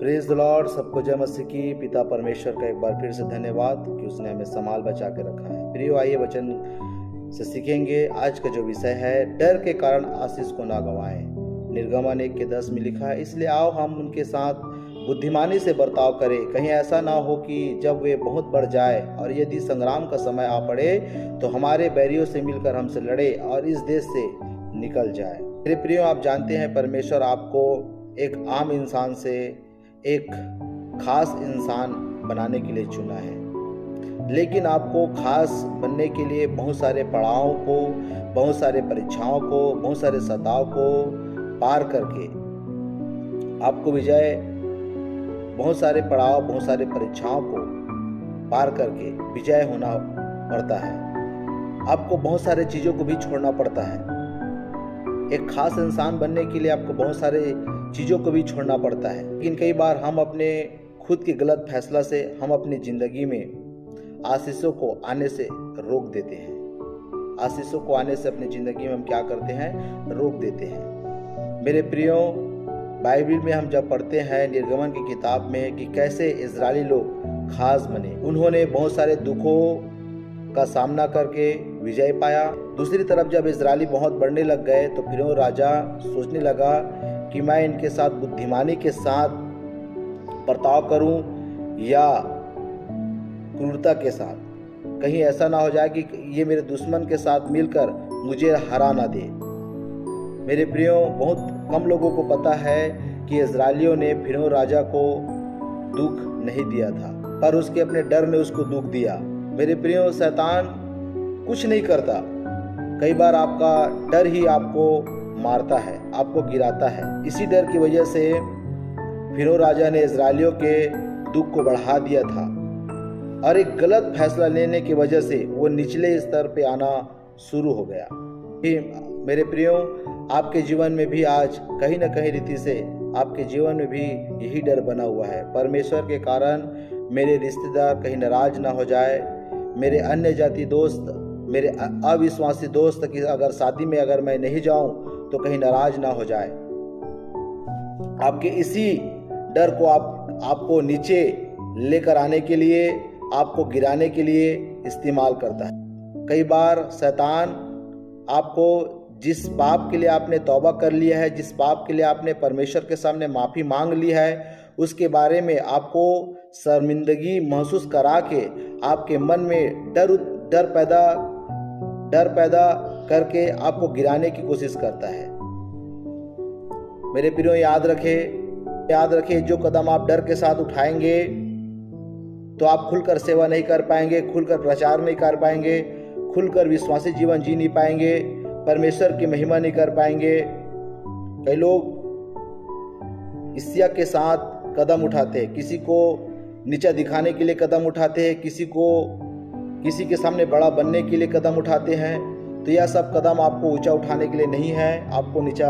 Praise the Lord. सबको जय मसीह की। पिता परमेश्वर का एक बार फिर से धन्यवाद कि उसने हमें संभाल बचा के रखा है। प्रियो, आइए वचन से सीखेंगे। आज का जो विषय है, डर के कारण आशीष को ना गंवाएं। निर्गमन 1:10 में लिखा है, इसलिए आओ हम उनके साथ बुद्धिमानी से बर्ताव करें, कहीं ऐसा ना हो कि जब वे बहुत बढ़ जाए और यदि संग्राम का समय आ पड़े तो हमारे बैरियों से मिलकर हमसे लड़े और इस देश से निकल जाए। मेरे प्रियो, आप जानते हैं परमेश्वर आपको एक आम इंसान से एक खास इंसान बनाने के लिए चुना है, लेकिन आपको खास बनने के लिए बहुत सारे पड़ावों को, बहुत सारे परीक्षाओं को, बहुत सारे सताव को पार करके आपको विजय, बहुत सारे पड़ाव, बहुत सारे परीक्षाओं को पार करके विजय होना पड़ता है। आपको बहुत सारे चीज़ों को भी छोड़ना पड़ता है। एक खास इंसान बनने के लिए आपको बहुत सारे चीज़ों को भी छोड़ना पड़ता है। लेकिन कई बार हम अपने खुद के गलत फैसला से हम अपनी ज़िंदगी में आशीषों को आने से रोक देते हैं। आशीषों को आने से अपनी ज़िंदगी में हम क्या करते हैं? रोक देते हैं। मेरे प्रियो, बाइबल में हम जब पढ़ते हैं निर्गमन की किताब में कि कैसे इजरायली लोग खास बने, उन्होंने बहुत सारे दुखों का सामना करके विजय पाया। दूसरी तरफ जब इजरायली बहुत बढ़ने लग गए तो फिर राजा सोचने लगा कि मैं इनके साथ बुद्धिमानी के साथ बर्ताव करूं या क्रूरता के साथ। कहीं ऐसा ना हो जाए कि ये मेरे दुश्मन के साथ मिलकर मुझे हरा ना दे। मेरे प्रियो, बहुत कम लोगों को पता है कि इजरायलियों ने फिरौन राजा को दुख नहीं दिया था, पर उसके अपने डर ने उसको दुख दिया। मेरे प्रियो, शैतान कुछ नहीं करता, कई बार आपका डर ही आपको मारता है, आपको गिराता है। इसी डर की वजह से फिरौन राजा ने इजरायलियों के दुख को बढ़ा दिया था और एक गलत फैसला लेने की वजह से वो निचले स्तर पे आना शुरू हो गया। मेरे प्रियो, आपके जीवन में भी आज कहीं ना कहीं रीति से आपके जीवन में भी यही डर बना हुआ है। परमेश्वर के कारण मेरे रिश्तेदार कहीं नाराज ना हो जाए, मेरे अन्य जाति दोस्त, मेरे अविश्वासी दोस्त की अगर शादी में अगर मैं नहीं जाऊं तो कहीं नाराज ना हो जाए। आपके इसी डर को आपको नीचे लेकर आने के लिए, आपको गिराने के लिए इस्तेमाल करता है। कई बार शैतान आपको जिस पाप के लिए आपने तौबा कर लिया है, जिस पाप के लिए आपने परमेश्वर के सामने माफ़ी मांग ली है, उसके बारे में आपको शर्मिंदगी महसूस करा के आपके मन में डर पैदा करके आपको गिराने की कोशिश करता है। मेरे प्रियो, याद रखे जो कदम आप डर के साथ उठाएंगे तो आप खुलकर सेवा नहीं कर पाएंगे, खुलकर प्रचार नहीं कर पाएंगे, खुलकर विश्वासी जीवन जी नहीं पाएंगे, परमेश्वर की महिमा नहीं कर पाएंगे। कई लोग ईर्ष्या के साथ कदम उठाते हैं, किसी को नीचा दिखाने के लिए कदम उठाते हैं, किसी के सामने बड़ा बनने के लिए कदम उठाते हैं। तो यह सब कदम आपको ऊंचा उठाने के लिए नहीं है, आपको नीचा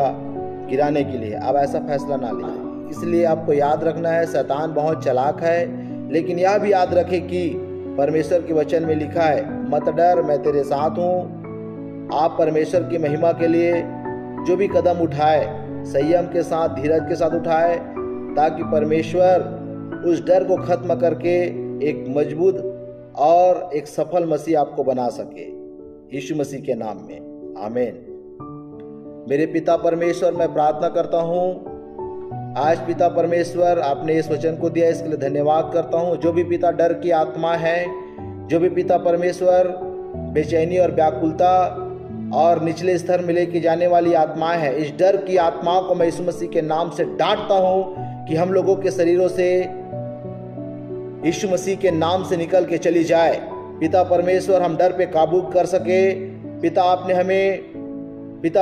गिराने के लिए। अब ऐसा फैसला ना लें। इसलिए आपको याद रखना है, शैतान बहुत चालाक है, लेकिन यह भी याद रखें कि परमेश्वर के वचन में लिखा है, मत डर, मैं तेरे साथ हूँ। आप परमेश्वर की महिमा के लिए जो भी कदम उठाए, संयम के साथ, धीरज के साथ उठाए, ताकि परमेश्वर उस डर को खत्म करके एक मजबूत और एक सफल मसीह आपको बना सके, यीशु मसीह के नाम में, आमीन। मेरे पिता परमेश्वर, मैं प्रार्थना करता हूँ आज पिता परमेश्वर आपने इस वचन को दिया, इसके लिए धन्यवाद करता हूँ। जो भी पिता डर की आत्मा है, जो भी पिता परमेश्वर बेचैनी और व्याकुलता और निचले स्तर में लेके जाने वाली आत्माएं हैं, इस डर की आत्माओं को मैं यीशु मसीह के नाम से डांटता हूँ कि हम लोगों के शरीरों से यीशु मसीह के नाम से निकल के चली जाए। पिता परमेश्वर, हम डर पे काबू कर सके। पिता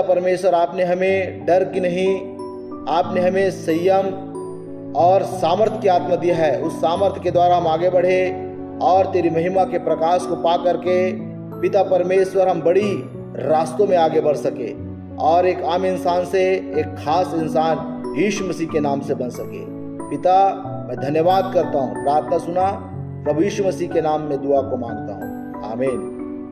परमेश्वर, आपने हमें डर की नहीं, आपने हमें संयम और सामर्थ्य की आत्मा दी है। उस सामर्थ्य के द्वारा हम आगे बढ़े और तेरी महिमा के प्रकाश को पा करके पिता परमेश्वर हम बड़ी रास्तों में आगे बढ़ सके और एक आम इंसान से एक खास इंसान यीशु मसीह के नाम से बन सके। पिता, मैं धन्यवाद करता हूँ, प्रार्थना सुना, प्रभु यीशु मसीह के नाम में दुआ को मांगता हूँ, आमीन।